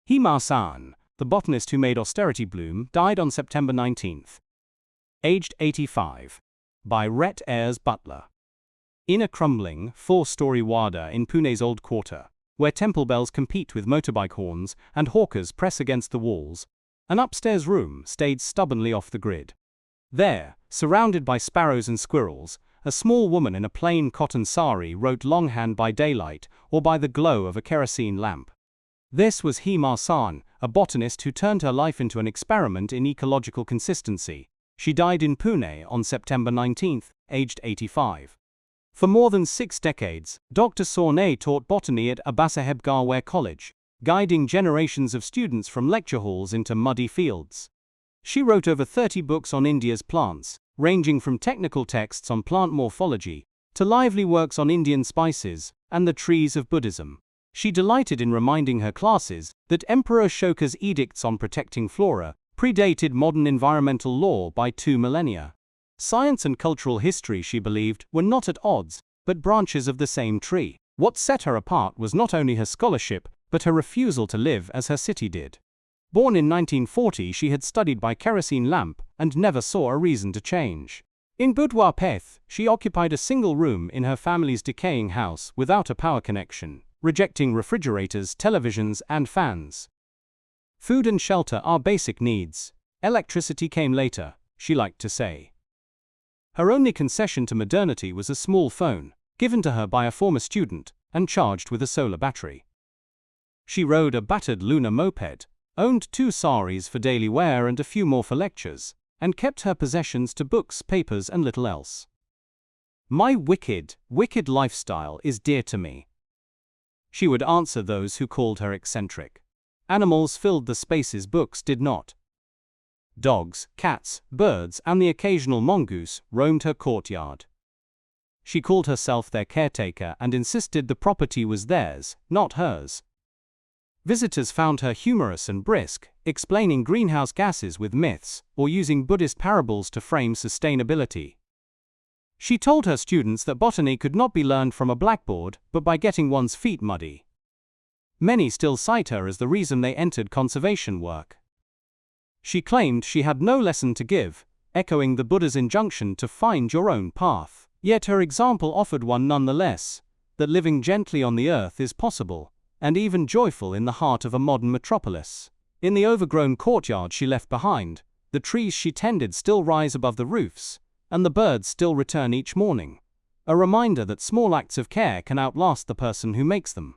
Hema Sane, the botanist who made austerity bloom, died on September 19, aged 85, by Rhett Ayres Butler. In a crumbling, four-storey wada in Pune's old quarter, where temple bells compete with motorbike horns and hawkers press against the walls, an upstairs room stayed stubbornly off the grid. There, surrounded by sparrows and squirrels, a small woman in a plain cotton sari wrote longhand by daylight or by the glow of a kerosene lamp. This was Hema Sane, a botanist who turned her life into an experiment in ecological consistency. She died in Pune on September 19, aged 85. For more than 6 decades, Dr. Sane taught botany at Abasaheb Garware College, guiding generations of students from lecture halls into muddy fields. She wrote over 30 books on India's plants, ranging from technical texts on plant morphology to lively works on Indian spices and the trees of Buddhism. She delighted in reminding her classes that Emperor Ashoka's edicts on protecting flora predated modern environmental law by 2 millennia. Science and cultural history, she believed, were not at odds, but branches of the same tree. What set her apart was not only her scholarship, but her refusal to live as her city did. Born in 1940, she had studied by kerosene lamp and never saw a reason to change. In boudoir Peth, she occupied a single room in her family's decaying house without a power connection, rejecting refrigerators, televisions, and fans. Food and shelter are basic needs. Electricity came later, she liked to say. Her only concession to modernity was a small phone, given to her by a former student and charged with a solar battery. She rode a battered lunar moped, owned 2 saris for daily wear and a few more for lectures, and kept her possessions to books, papers, and little else. "My wicked lifestyle is dear to me," she would answer those who called her eccentric. Animals filled the spaces books did not. Dogs, cats, birds, and the occasional mongoose roamed her courtyard. She called herself their caretaker and insisted the property was theirs, not hers. Visitors found her humorous and brisk, explaining greenhouse gases with myths or using Buddhist parables to frame sustainability. She told her students that botany could not be learned from a blackboard, but by getting one's feet muddy. Many still cite her as the reason they entered conservation work. She claimed she had no lesson to give, echoing the Buddha's injunction to find your own path. Yet her example offered one nonetheless, that living gently on the earth is possible, and even joyful in the heart of a modern metropolis. In the overgrown courtyard she left behind, the trees she tended still rise above the roofs, and the birds still return each morning. A reminder that small acts of care can outlast the person who makes them.